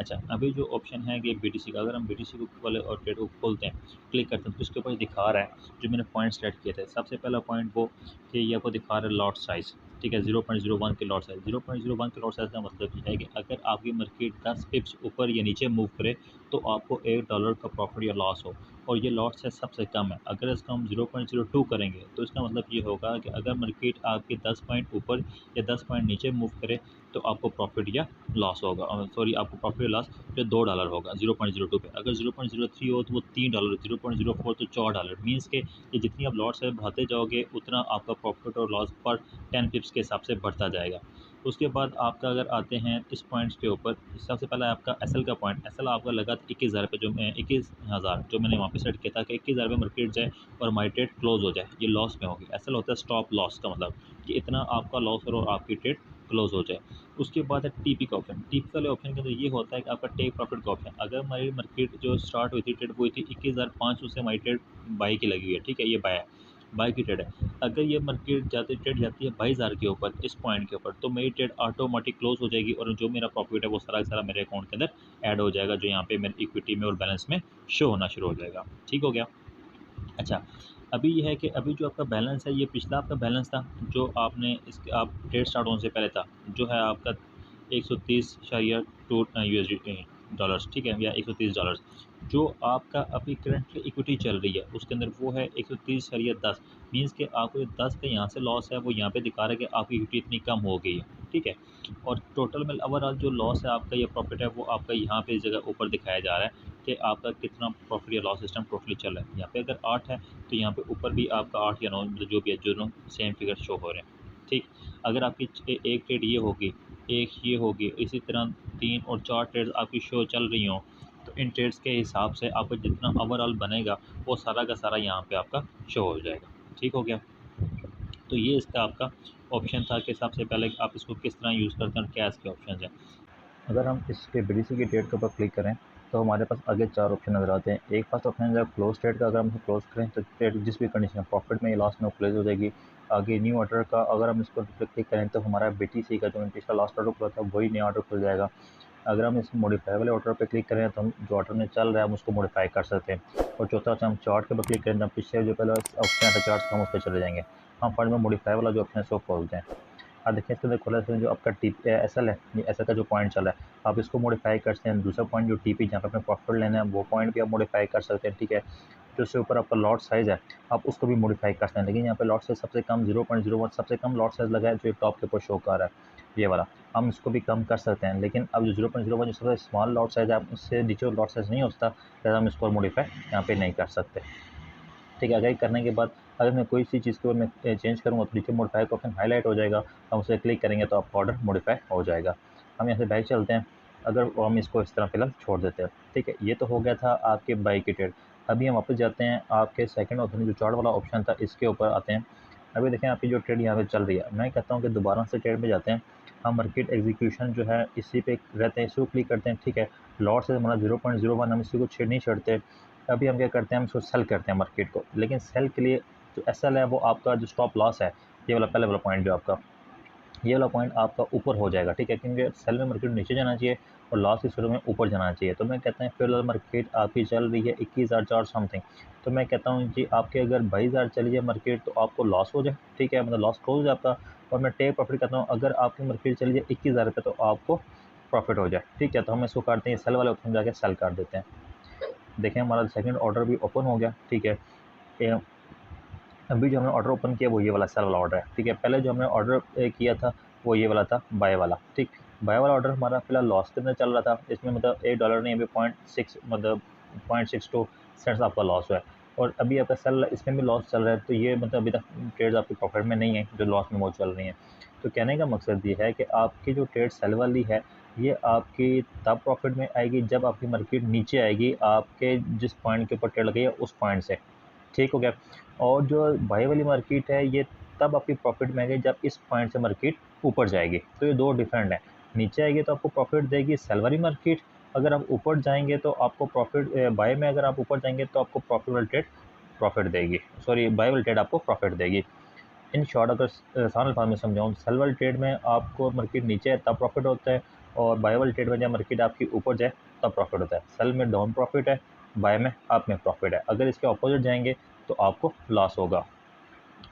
अच्छा, अभी जो ऑप्शन है कि बीटीसी का, अगर हम बीटीसी को वाले और ट्रेड को खोलते हैं, क्लिक करते हैं, तो इसके ऊपर दिखा रहा है जो मैंने पॉइंट सेट किए थे। सबसे पहला पॉइंट वो कि ये आपको दिखा रहा है लॉट साइज़। ठीक है, 0.01 के लॉट साइज़। 0.01 के लॉट साइज़ का मतलब ये है कि अगर आपकी मार्केट 10 पिप्स ऊपर या नीचे मूव करे तो आपको $1 का प्रॉफिट या लॉस हो, और ये लॉट साइज़ सबसे कम है। अगर इसका हम 0.02 करेंगे तो इसका मतलब ये होगा कि अगर मार्केट आपके 10 पॉइंट ऊपर या 10 पॉइंट नीचे मूव करे तो आपको प्रॉफिट या लॉस होगा, सॉरी, आपको प्रॉफिट या लॉस जो $2 होगा 0.02 पे। अगर 0.03 हो तो वो $3, 0.04 तो $4। मीन्स के ये जितनी आप लॉट साइज बढ़ाते जाओगे उतना आपका प्रॉफिट और लॉस पर 10 पिप्स के हिसाब से बढ़ता जाएगा। उसके बाद आपका अगर आते हैं इस पॉइंट्स के ऊपर, सबसे पहले आपका एसएल का पॉइंट, एसएल आपका लगा था 21,000 पे, जो 21,000 जो मैंने वहाँ पे सेट किया था कि 21,000 पे मार्केट जाए और हमारी ट्रेड क्लोज हो जाए, ये लॉस में होगी। एसएल होता है स्टॉप लॉस का मतलब कि इतना आपका लॉस हो और आपकी ट्रेड क्लोज हो जाए। उसके बाद है टीपी का ऑप्शन। टीपी वाले ऑप्शन के अंदर ये होता है कि आपका टेक प्रॉफिट का ऑप्शन, अगर हमारी मार्केट जो स्टार्ट हुई थी ट्रेड हुई थी 21,500 से, हमारी ट्रेड बाई की लगी हुई है। ठीक है, ये बाय है, बाई की ट्रेड है। अगर ये मार्केट ट्रेड जाती है 22,000 के ऊपर, इस पॉइंट के ऊपर, तो मेरी ट्रेड ऑटोमेटिक क्लोज हो जाएगी और जो मेरा प्रॉफिट है वो सारा का सारा मेरे अकाउंट के अंदर ऐड हो जाएगा, जो यहाँ पे मेरी इक्विटी में और बैलेंस में शो होना शुरू हो जाएगा। ठीक हो गया। अच्छा, अभी ये है कि अभी जो आपका बैलेंस है, ये पिछला आपका बैलेंस था जो आपने इसके आप ट्रेड स्टार्ट होने से पहले था, जो है आपका 130.2 यूएसडी डॉलर्स। ठीक है, या $130। जो आपका अभी करंटली इक्विटी चल रही है उसके अंदर वो है 130.10। मीन्स कि आपको जो 10 का यहाँ से लॉस है वो यहाँ पे दिखा रहा है कि आपकी इक्विटी इतनी कम हो गई है। ठीक है। और टोटल में ओवरऑल जो लॉस है आपका या प्रॉफिट है वो आपका यहाँ पे इस जगह ऊपर दिखाया जा रहा है कि आपका कितना प्रॉफिट या लॉस सिस्टम टोटली चल रहा है। यहाँ पे अगर 8 है तो यहाँ पे ऊपर भी आपका 8 या 9 मतलब जो भी है, दोनों सेम फिगर शो हो रहे हैं। ठीक, अगर आपकी एक ट्रेड ये होगी, एक ये होगी, इसी तरह 3 और 4 ट्रेड्स आपकी शो चल रही हों, तो इन ट्रेड्स के हिसाब से आपका जितना ओवरऑल बनेगा वो सारा का सारा यहाँ पे आपका शो हो जाएगा। ठीक हो गया। तो ये इसका आपका ऑप्शन था कि सबसे पहले आप इसको किस तरह यूज़ करते हैं और क्या इसके ऑप्शन हैं। अगर हम इसके BTC की ट्रेड के ऊपर क्लिक करें तो हमारे पास आगे 4 ऑप्शन नज़र आते हैं। एक फर्स्ट ऑप्शन है क्लोज ट्रेड का, अगर हम क्लोज करें तो ट्रेड जिस भी कंडीशन प्रॉफिट में या लॉस में क्लोज हो जाएगी। आगे न्यू ऑर्डर का, अगर हम इसको क्लिक करें तो हमारा BTC का जो पिछला लास्ट ऑर्डर खुला था वही नया ऑर्डर खुल जाएगा। अगर हम इस मॉडिफाई वाले ऑर्डर पे क्लिक करें तो हम जो ऑर्डर में चल रहा है हम उसको मॉडिफाई कर सकते हैं। और चौथा ऑप्शन हम चार्ट के ऊपर क्लिक करें तो पीछे जो पहला ऑप्शन आता है चार्ट का, हम उस पर चले जाएंगे। हम फंड में मॉडिफाई वाला जो ऑप्शन है उसको खोलते हैं। आप देखिए इसके अंदर खोला जो आपका SL है, ये SL का जो पॉइंट चल रहा है आप इसको मॉडिफाई कर सकते हैं। दूसरा पॉइंट जो TP जहाँ पे अपने प्रॉफिट लेना है वो पॉइंट भी आप मॉडिफाई कर सकते हैं। ठीक है, जो उससे ऊपर आपका लॉट साइज़ है आप उसको भी मॉडिफाई कर सकते हैं। लेकिन यहाँ पे लॉट साइज़ सबसे कम 0.01 सबसे कम लॉट साइज़ लगा है जो टॉप के ऊपर शो कर रहा है ये वाला। हम इसको भी कम कर सकते हैं, लेकिन अब जो 0.01 जो सबसे स्मॉल लॉट साइज़ है उससे नीचे लॉट साइज़ नहीं होता, लिहाजा हम इसको मॉडिफाई यहाँ पे नहीं कर सकते। ठीक है, अगर करने के बाद अगर मैं कोई सी चीज़ को मैं चेंज करूँगा तो नीचे मॉडिफाई का ऑप्शन हाईलाइट हो जाएगा, हम उसे क्लिक करेंगे तो आपका ऑर्डर मॉडिफाई हो जाएगा। हम यहाँ से बैक चलते हैं, अगर हम इसको इस तरह फिलहाल छोड़ देते हैं। ठीक है, ये तो हो गया था आपके बाई की ट्रेड। अभी हम वापस जाते हैं आपके सेकंड ऑप्शन जो चार्ट वाला ऑप्शन था इसके ऊपर आते हैं। अभी देखें आपकी जो ट्रेड यहाँ पे चल रही है, मैं कहता हूँ कि दोबारा से ट्रेड में जाते हैं। हम मार्केट एग्जीक्यूशन जो है इसी पे रहते हैं, इसको क्लिक करते हैं। ठीक है, लॉट से हमारा 0.01 हम इसी को छेड़ नहीं छोड़ते। अभी हम क्या करते हैं, हम इसको सेल करते हैं मार्केट को। लेकिन सेल के लिए जो SL है वो आपका जो स्टॉप लॉस है, ये वाला पहले वाला पॉइंट जो आपका, ये वाला पॉइंट आपका ऊपर हो जाएगा। ठीक है, क्योंकि सेल में मार्केट नीचे जाना चाहिए और लॉस की शुरू में ऊपर जाना चाहिए। तो मैं कहता हूँ फिलहाल मार्केट आपकी चल रही है 21,004 समथिंग, तो मैं कहता हूँ जी आपके अगर 22,000 चली जाए मार्केट तो आपको लॉस हो जाए। ठीक है, मतलब लॉस क्लोज हो जाए आपका। और मैं टेक प्रॉफिट कहता हूँ अगर आपकी मार्केट चली जाए 21,000 पे तो आपको प्रॉफिट हो जाए। ठीक है, तो हम इसको करते हैं सेल वाले ऑप्शन जाके सेल कर देते हैं। देखें हमारा सेकंड ऑर्डर भी ओपन हो गया। ठीक है, अभी जो हमने ऑर्डर ओपन किया वो ये वाला सेल वाला ऑर्डर है। ठीक है, पहले जो हमने ऑर्डर किया था वो ये वाला था बाय वाला। ठीक, बाय वाला ऑर्डर हमारा फिलहाल लॉस के अंदर चल रहा था। इसमें मतलब $1 नहीं, अभी 0.6 मतलब 0.62 सेंट्स आपका लॉस हुआ है। और अभी आपका सेल इसमें भी लॉस चल रहा है, तो ये मतलब अभी तक ट्रेड्स आपके प्रॉफिट में नहीं है जो लॉस में वो चल रही हैं। तो कहने का मकसद ये है कि आपकी जो ट्रेड सेल वाली है ये आपकी तब प्रॉफिट में आएगी जब आपकी मार्केट नीचे आएगी आपके जिस पॉइंट के ऊपर ट्रेड लगी है उस पॉइंट से। ठीक हो गया। और जो बाई वाली मार्केट है ये तब आपकी प्रॉफिट में आएगी जब इस पॉइंट से मार्केट ऊपर जाएगी। तो ये दो डिफरेंट है, नीचे आएगी तो आपको प्रॉफिट देगी सेल वाली मार्केट, अगर आप ऊपर जाएंगे तो आपको प्रॉफिट बाय में अगर आप ऊपर जाएंगे तो आपको प्रॉफिट वाली ट्रेड प्रॉफिट देगी, सॉरी बाय वाली ट्रेड आपको प्रॉफिट देगी। इन शॉर्ट अगर आसान अल्फाज में समझाऊँ, सेल वाली ट्रेड में आपको मार्केट नीचे है तब प्रॉफिट होता है, और बाय वाली ट्रेड में जब मार्केट आपकी ऊपर जाए तब प्रॉफिट होता है। सेल में डाउन प्रॉफिट है, बाय में अप में प्रॉफिट है। अगर इसके अपोजिट जाएंगे तो आपको लॉस होगा।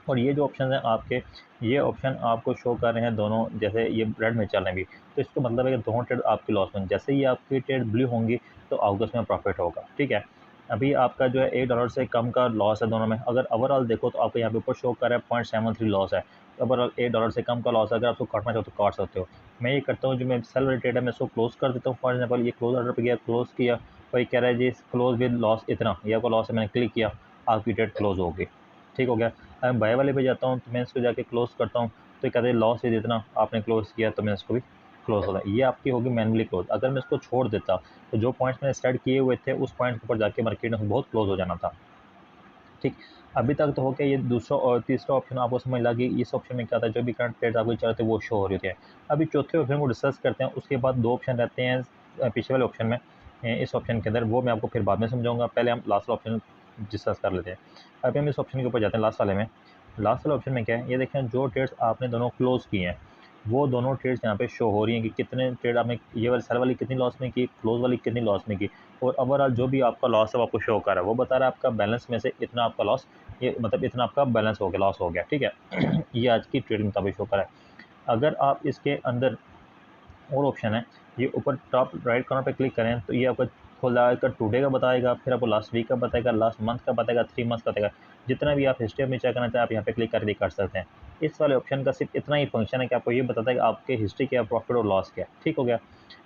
और ये जो ऑप्शन हैं आपके, ये ऑप्शन आपको शो कर रहे हैं दोनों, जैसे ये रेड में चल रहे हैं भी, तो इसका मतलब है कि दोनों ट्रेड आपकी लॉस में, जैसे ही आपकी ट्रेड ब्लू होंगी तो आपको उसमें प्रॉफिट होगा। ठीक है, अभी आपका जो है $1 से कम का लॉस है दोनों में। अगर ओवरऑल देखो तो आपको यहाँ पे ऊपर शो कर रहा है 0.73 लॉस है। ओवरऑल $1 से कम का लॉस है, अगर आपको काटना चाहो तो काट सकते हो। मैं ये करता हूँ जो मैं सेल वाली ट्रेड है मैं इसको क्लोज कर देता हूँ। फॉर एग्जाम्पल ये क्लोज ऑर्डर पर गया, क्लोज किया, वही कह रहा है जी क्लोज विद लॉस इतना, ये आपको लॉस है, मैंने क्लिक किया, आपकी ट्रेड क्लोज होगी। ठीक हो गया। अगर मैं बाय वाले पे जाता हूँ तो मैं इसको जाके क्लोज करता हूँ तो ये कहते हैं लॉस है जितना आपने क्लोज किया, तो मैं इसको भी क्लोज होता है। ये आपकी होगी मैनुअली क्लोज। अगर मैं इसको छोड़ देता तो जो पॉइंट्स मैंने स्टार्ट किए हुए थे उस पॉइंट के ऊपर जाके मार्केट में बहुत क्लोज हो जाना था। ठीक, अभी तक तो हो गया ये दूसरा और तीसरा ऑप्शन आपको समझ लगी। इस ऑप्शन में क्या था, जो भी करंट ट्रेड आपको चल रहे थे वो शो हो रहे थे। अभी चौथे ऑप्शन को डिस्कस करते हैं, उसके बाद दो ऑप्शन रहते हैं पिछले वाले ऑप्शन में। इस ऑप्शन के अंदर वो मैं आपको फिर बाद में समझाऊंगा, पहले हम लास्ट वाला ऑप्शन डिस्कस कर लेते हैं। अभी हम इस ऑप्शन के ऊपर जाते हैं लास्ट वाले में। लास्ट वाले ऑप्शन में क्या है, ये देखें जो ट्रेड्स आपने दोनों क्लोज किए हैं वो दोनों ट्रेड्स यहाँ पे शो हो रही हैं कि कितने ट्रेड आपने, ये वाली सेल वाली कितनी लॉस में की, क्लोज वाली कितनी लॉस में की, और ओवरऑल जो भी आपका लॉस है वो आपको शो कर रहा है। वो बता रहा है आपका बैलेंस में से इतना आपका लॉस, ये मतलब इतना आपका बैलेंस हो गया, लॉस हो गया। ठीक है ये आज की ट्रेडिंग मुताबिक शो कर रहा है। अगर आप इसके अंदर और ऑप्शन है, ये ऊपर टॉप राइट कॉर्नर पे क्लिक करें तो ये आपको खुला कर टुडे का बताएगा, फिर आपको लास्ट वीक का बताएगा, लास्ट मंथ का बताएगा, 3 मंथ का बताएगा। जितना भी आप हिस्ट्री में चेक करना चाहें आप यहाँ पे क्लिक करके कर सकते हैं। इस वाले ऑप्शन का सिर्फ इतना ही फंक्शन है कि आपको ये बताता है कि आपके हिस्ट्री क्या है, प्रॉफिट और लॉस क्या है। ठीक हो गया।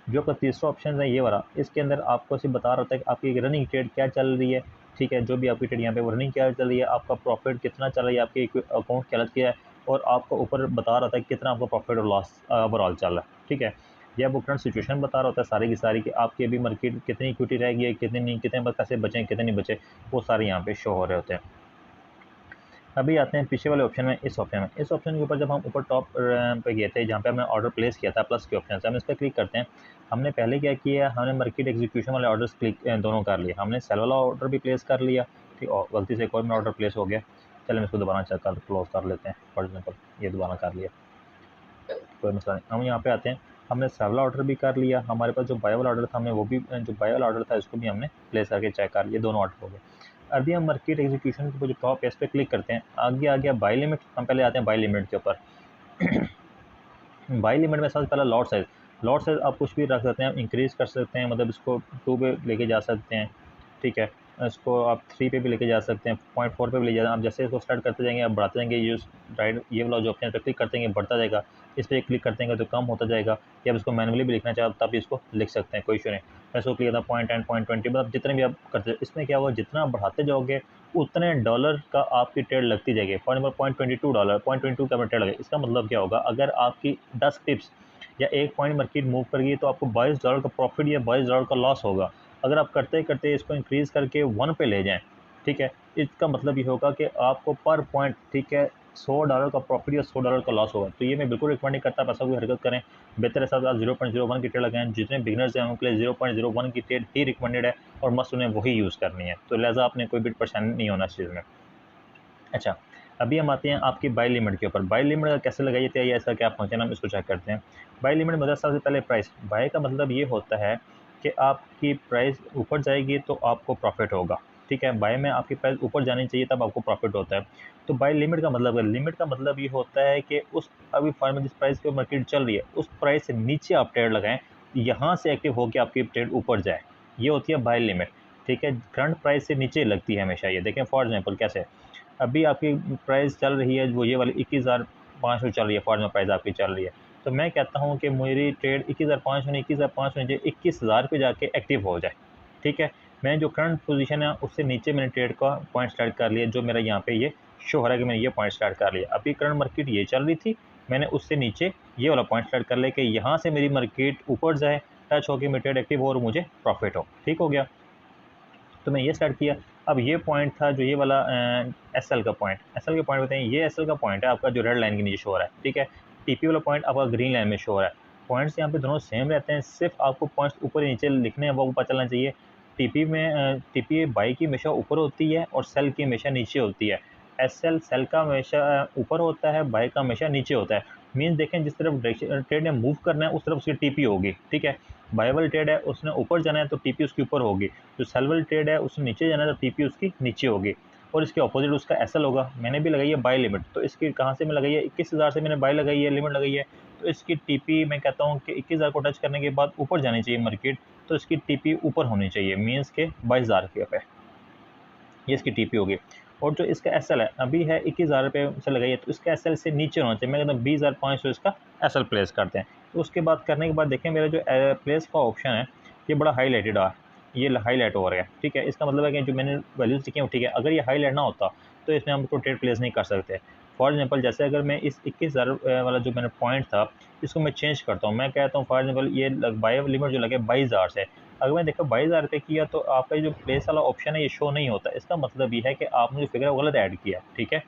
जो आपका तीसरा ऑप्शन है ये वाला, इसके अंदर आपको सिर्फ बता रहा होता है कि आपकी रनिंग ट्रेड क्या चल रही है, ठीक है, जो भी आपकी ट्रेड यहाँ पे रनिंग क्या चल रही है, आपका प्रॉफिट कितना चल रहा है, आपके अकाउंट क्या क्या है, और आपको ऊपर बता रहा था कितना आपको प्रॉफिट और लॉस ओवरऑल चल रहा है, ठीक है। ये आपको करंट सिचुएशन बता रहा होता है सारी की सारी, कि आपकी अभी मार्केट कितनी इक्विटी रहेगी है, कितनी नहीं, कितने पैसे बचे कितने नहीं बचे, वो सारे यहाँ पे शो हो रहे होते हैं। अभी आते हैं पीछे वाले ऑप्शन में, इस ऑप्शन के ऊपर जब हम ऊपर टॉप पे गए थे जहाँ पे हमने ऑर्डर प्लेस किया था प्लस के ऑप्शन से, हम इस पर क्लिक करते हैं। हमने पहले क्या किया, हमने मार्केट एग्जीक्यूशन वाले ऑर्डर्स क्लिक दोनों कर लिए, हमने सेल वाला ऑर्डर भी प्लेस कर लिया, ठीक, और गलती से एक और में ऑर्डर प्लेस हो गया, चलिए हम इसको दोबारा चेक कर क्लोज कर लेते हैं। फॉर एग्जाम्पल ये दोबारा कर लिया, कोई मसला नहीं। हम यहाँ पे आते हैं, हमने सेल वाला ऑर्डर भी कर लिया, हमारे पास जो बाय वाला ऑर्डर था हमने वो भी, जो बाय वाला ऑर्डर था इसको भी हमने प्लेस करके चेक कर लिया, दोनों ऑर्डर हो गए। अभी हम मार्केट एग्जीक्यूशन के ऊपर जो टॉप है इस पर क्लिक करते हैं। आगे आ गया बाय लिमिट, हम पहले आते हैं बाय लिमिट के ऊपर। बाय लिमिट में सबसे पहला लॉट साइज आप कुछ भी रख सकते हैं, इंक्रीज़ कर सकते हैं, मतलब इसको 2 पे लेके जा सकते हैं, ठीक है, इसको आप 3 पे भी लेके जा सकते हैं, 0.4 पे भी ले जा, आप जैसे इसको स्टार्ट करते जाएंगे आप बढ़ाते जाएंगे, यूज राइट ये वाला जो ऑप्शन पे क्लिक करते हैं बढ़ता जाएगा, इस पर क्लिक करते हैं तो कम होता जाएगा, या आप इसको मैनुअली भी लिखना चाहे तब इसको लिख सकते हैं, कोई इशू नहीं। मैं इसको क्लिक था 0.10 0.20, मतलब जितने भी आप करते हैं, इसमें क्या होगा, जितना आप बढ़ाते जाओगे उतने डॉलर का आपकी ट्रेड लगती जाएगी। फॉर एग्जाम्पल $0.22 0.22 का ट्रेड लगेगा, इसका मतलब क्या होगा, अगर आपकी 10 टिप्स या एक पॉइंट मार्केट मूव कर गई तो आपको $22 का प्रॉफिट या $22 का लॉस होगा। अगर आप करते करते इसको इंक्रीज़ करके 1 पे ले जाएं, ठीक है, इसका मतलब ये होगा कि आपको पर पॉइंट, ठीक है, $100 का प्रॉफिट या $100 का लॉस होगा। तो ये मैं बिल्कुल रिकमेंड नहीं करता, पैसा कोई हरकत करें, बेहतर है साथ आप 0.01 की ट्रेड लगाएं। जितने बिगनर्स हैं उनके लिए 0.01 की ट्रेड ही रिकमेंडेड है और मस्ट उन्हें वही यूज़ करनी है, तो लिहाजा आपने कोई भी परेशानी नहीं होना इस चीज़ में। अच्छा, अभी हम आते हैं आपकी बाय लिमिट के ऊपर। बाय लिमिट कैसे लगाई जाती है या ऐसा क्या फंक्शन, हम इसको चेक करते हैं। बाय लिमिट मतलब सबसे पहले प्राइस, बाय का मतलब ये होता है कि आपकी प्राइस ऊपर जाएगी तो आपको प्रॉफिट होगा, ठीक है, बाय में आपकी प्राइस ऊपर जानी चाहिए तब आपको प्रॉफिट होता है। तो बाय लिमिट का मतलब है, लिमिट का मतलब ये होता है कि उस अभी फार्म जिस प्राइस पे मार्केट चल रही है उस प्राइस से नीचे आप ट्रेड लगाएं, यहाँ से एक्टिव होकर आपकी ट्रेड ऊपर जाए, ये होती है बाय लिमिट, ठीक है। करंट प्राइस से नीचे लगती है हमेशा, ये देखें फॉर एग्जाम्पल कैसे अभी आपकी प्राइस चल रही है वो ये वाली 21,500 चल रही है, फॉर प्राइस आपकी चल रही है, तो मैं कहता हूँ कि मेरी ट्रेड 21,500 नहीं, 21,500 नीचे 21,000 पे जाके एक्टिव हो जाए, ठीक है। मैं जो करंट पोजीशन है उससे नीचे मैंने ट्रेड का पॉइंट स्टार्ट कर लिया, जो मेरा यहाँ पे ये शो हो रहा है कि मैंने ये पॉइंट स्टार्ट कर लिया। अभी करंट मार्केट ये चल रही थी, मैंने उससे नीचे ये वाला पॉइंट स्टार्ट कर लिया कि यहाँ से मेरी मार्केट ऊपर जाए, टच होकर मेरी ट्रेड एक्टिव हो और मुझे प्रॉफिट हो, ठीक हो गया। तो मैं ये स्टार्ट किया। अब ये पॉइंट था जो ये वाला एस एल का पॉइंट बताएं, ये एस एल का पॉइंट है आपका जो रेड लाइन के नीचे शो हो रहा है, ठीक है। टीपी वाला पॉइंट आपका ग्रीन लाइन में शो हो रहा है। पॉइंट्स यहाँ पे दोनों सेम रहते हैं, सिर्फ आपको पॉइंट्स ऊपर नीचे लिखने हैं वो पता चलना चाहिए। टीपी में टीपी बाई की हमेशा ऊपर होती है और सेल की हमेशा नीचे होती है। एस एल सेल का हमेशा ऊपर होता है, बाई का हमेशा नीचे होता है। मीन्स देखें जिस तरफ ट्रेड ने मूव करना है उस तरफ उसकी टीपी होगी, ठीक है। बाई वाली ट्रेड है उसने ऊपर जाना है तो टीपी उसके ऊपर होगी, जो सेल वाली ट्रेड है उसने नीचे जाना है तो टीपी उसकी नीचे होगी, और इसके ऑपोजिट उसका एसएल होगा। मैंने भी लगाई है बाय लिमिट, तो इसकी कहाँ से मैं लगाई है, 21,000 से मैंने बाय लगाई है, लिमिट लगाई है, तो इसकी टीपी मैं कहता हूँ कि 21,000 को टच करने के बाद ऊपर जानी चाहिए मार्केट, तो इसकी टीपी ऊपर होनी चाहिए, मीन्स के 22,000 के पे ये इसकी टीपी होगी। और जो इसका एसएल है अभी है 21,000 रुपये से लगाई है, तो इसका एसएल से नीचे होना चाहिए, मैं कहता हूँ 20,500 इसका एसएल प्लेस करते हैं। तो उसके बाद करने के बाद देखें मेरा जो प्लेस का ऑप्शन है ये बड़ा हाईलाइटेड है, ये हाईलाइट हो रहा है, ठीक है। इसका मतलब है कि जो मैंने वैल्यूज लिखी है ठीक है, अगर ये हाईलाइट ना होता तो इसमें हम ट्रेड प्लेस नहीं कर सकते। फॉर एग्जांपल जैसे अगर मैं इस 21,000 वाला जो मैंने पॉइंट था इसको मैं चेंज करता हूँ, मैं कहता हूँ फॉर एग्जांपल ये बाय लिमिट जो लगे 22,000 से, अगर मैं देखो 22,000 रुपये किया तो आपका जो प्लेस वाला ऑप्शन है ये शो नहीं होता। इसका मतलब ये है कि आपने जो फिगर है वो गलत ऐड किया, ठीक है।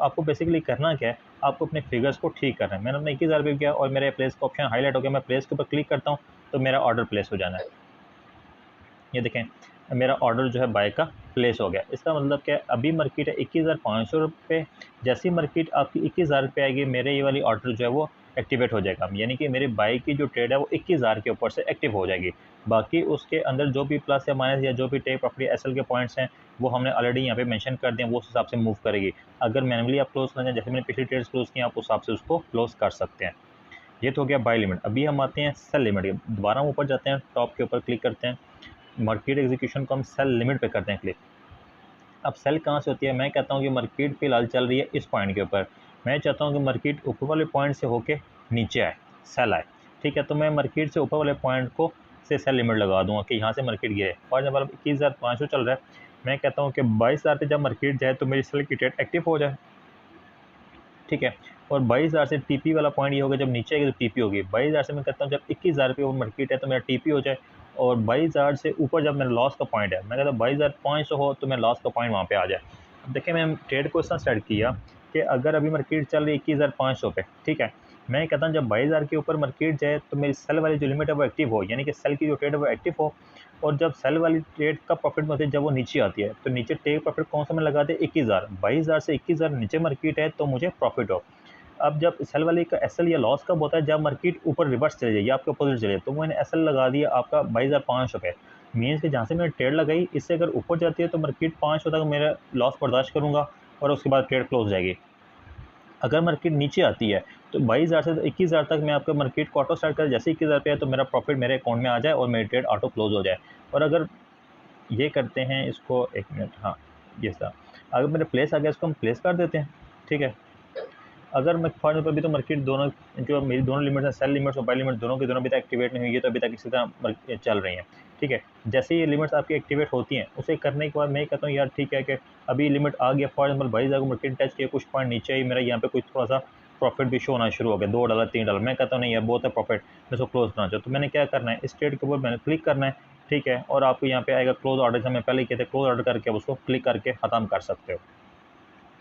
आपको बेसिकली करना क्या है, आपको अपने फिगर्स को ठीक करना है। मैंने अपने 21,000 रुपये किया और मेरे प्लेस का ऑप्शन हाईलाइट हो गया, मैं प्लेस के ऊपर क्लिक करता हूँ तो मेरा ऑर्डर प्लेस हो जाना है। ये देखें मेरा ऑर्डर जो है बाय का प्लेस हो गया। इसका मतलब क्या है, अभी मार्केट है 21,500 रुपये, जैसी मार्केट आपकी 21,000 रुपये आएगी मेरे ये वाली ऑर्डर जो है वो एक्टिवेट हो जाएगा, यानी कि मेरी बाय की जो ट्रेड है वो 21,000 के ऊपर से एक्टिव हो जाएगी। बाकी उसके अंदर जो भी प्लस या माइनस या जो भी टेक प्रॉफिट एसएल के पॉइंट्स हैं वो हमने ऑलरेडी यहाँ पे मेंशन कर दिए, वो उस हिसाब से मूव करेगी। अगर मैनुअली आप क्लोज करना जैसे मैंने पिछली ट्रेड्स क्लोज की आप उस हिसाब से उसको क्लोज कर सकते हैं। ये तो हो गया बाय लिमिट। अभी हम आते हैं सेल लिमिट, दोबारा हम ऊपर जाते हैं, टॉप के ऊपर क्लिक करते हैं, मार्केट एग्जीक्यूशन को हम सेल लिमिट पे करते हैं क्लिक। अब सेल कहाँ से होती है, मैं कहता हूँ कि मार्केट फिलहाल चल रही है इस पॉइंट के ऊपर, मैं चाहता हूँ कि मार्केट ऊपर वाले पॉइंट से होके नीचे आए, सेल आए। ठीक है, तो मैं मार्केट से ऊपर वाले पॉइंट को से सेल लिमिट लगा दूंगा कि यहाँ से मार्केट गया है। फॉर एग्जाम्पल 21,500 चल रहा है, मैं कहता हूँ कि 22,000 पे जब मार्केट जाए तो मेरी सेल की ट्रेड एक्टिव हो जाए। ठीक है, और 22,000 से टीपी वाला पॉइंट ये होगा, जब नीचे आएगी तो टीपी होगी। 22,000 से मैं कहता हूँ जब 21,000 पे मार्केट है तो मेरा टीपी हो जाए, और 22,000 से ऊपर जब मेरा लॉस का पॉइंट है, मैं कहता हूँ 22,500 हो तो मेरा लॉस का पॉइंट वहाँ पे आ जाए। अब देखिए, मैं ट्रेड को इस तरह स्टार्ट किया कि अगर अभी मार्केट चल रही है 21,500 पे, ठीक है, मैं कहता हूँ जब 22,000 के ऊपर मार्केट जाए तो मेरी सेल वाली जो लिमिट है वो एक्टिव हो, यानी कि सेल की जो ट्रेड है वो एक्टिव हो। और जब सेल वाली ट्रेड का प्रॉफिट में होती है, जब वो नीचे आती है तो नीचे टेक प्रॉफिट कौन सा मैं लगा दे, 21,000। 22,000 से 21,000 नीचे मार्केट है तो मुझे प्रॉफिट हो। अब जब सेल वाले का एसएल या लॉस कब होता है, जब मार्केट ऊपर रिवर्स चले जाए या आपके अपोजिट चले, तो मैंने एसएल लगा दिया आपका 22,500 पे। मीन्स कि जहाँ से मैंने ट्रेड लगाई इससे अगर ऊपर जाती है तो मार्केट 500 तक मेरा लॉस बर्दाश्त करूँगा और उसके बाद ट्रेड क्लोज जाएगी। अगर मार्केट नीचे आती है तो 22,000 से 21,000 तक मैं आपका मार्केट को ऑटो स्टार्ट कर, जैसे 21,000 पे है तो मेरा प्रॉफिट मेरे अकाउंट में आ जाए और मेरी ट्रेड ऑटो क्लोज हो जाए। और अगर ये करते हैं इसको, एक मिनट, हाँ ये सर, अगर मेरे प्लेस आ गया इसको हम प्लेस कर देते हैं। ठीक है, अगर मैं फॉर एग्जाम्पल अभी तो मार्केट दोनों, जो मेरी दोनों लिमिट्स हैं, सेल लिमिट्स और बाय लिमिट, दोनों की दोनों अभी तक एक्टिवेट नहीं हुई है, तो अभी तक इसी तरह चल रही हैं। ठीक है, जैसे ये लिमिट्स आपकी एक्टिवेट होती हैं उसे करने के बाद मैं कहता हूँ यार ठीक है कि अभी लिमिट आ गया, फॉर एग्जाम्पल 22,000 को मार्केट टच किया, कुछ पॉइंट नीचे ही मेरा यहाँ पे कुछ थोड़ा सा प्रॉफिट भी शो होना शुरू हो गया, $2 $3। मैं कहता हूँ नहीं यार बहुत है प्रॉफिट, मैं इसको क्लोज करना चाहूँ। तो मैंने क्या करना है, इस ट्रेड के ऊपर मैंने क्लिक करना है। ठीक है, और आपको यहाँ पे आएगा क्लोज ऑर्डर, जैसे मैं पहले कहते हैं क्लोज ऑर्डर करके आप उसको क्लिक करके ख़त्म कर सकते हो।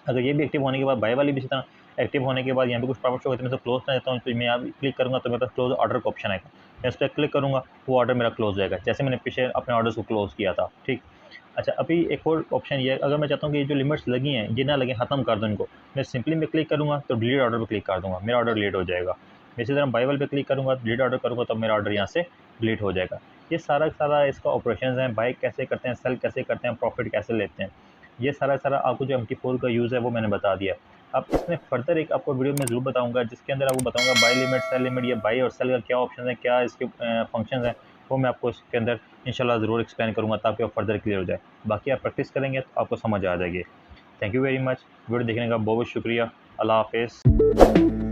अगर ये भी एक्टिव होने के बाद बाय वाली भी इसी तरह एक्टिव होने के बाद यहाँ पे कुछ प्रॉफिट शो होता है, मैं क्लोज करना चाहता हूँ, तो मैं यहाँ क्लिक करूँगा तो मेरे पास क्लोज ऑर्डर का ऑप्शन आएगा, मैं इस पर क्लिक करूँगा, वो ऑर्डर मेरा क्लोज हो जाएगा, जैसे मैंने पीछे अपने ऑर्डर को क्लोज किया था। ठीक, अच्छा, अभी एक और ऑप्शन ये है, अगर मैं चाहता हूँ कि ये जो लिमिट्स लगी हैं ये ना लगे, ख़त्म कर दूँ इनको, मैं सिंपली मैं क्लिक करूँगा तो डिलीट ऑर्डर पर क्लिक कर दूँगा, मेरा ऑर्डर डिलीट हो जाएगा। इसी तरह बाय वाले पे क्लिक करूँगा, डिलीट ऑर्डर करूँगा तो मेरा ऑर्डर यहाँ से डिलीट हो जाएगा। ये सारा सारा इसका ऑपरेशन है, बाय कैसे करते हैं, सेल कैसे करते हैं, प्रॉफिट कैसे लेते हैं, ये सारा सारा आपको जो MT4 का यूज़ है वो मैंने बता दिया। अब इसमें फर्दर एक आपको वीडियो में ज़रूर बताऊंगा जिसके अंदर आपको बताऊंगा बाय लिमिट, सेल लिमिट, या बाय और सेल का क्या ऑप्शन है, क्या इसके फंक्शंस हैं, वो मैं आपको इसके अंदर इंशाल्लाह ज़रूर एक्सप्लेन करूंगा ताकि आप फर्दर क्लियर हो जाए। बाकी आप प्रैक्टिस करेंगे तो आपको समझ आ जाएगी। Thank you very much, video देखने का बहुत बहुत शुक्रिया। अल्लाह हाफिज़।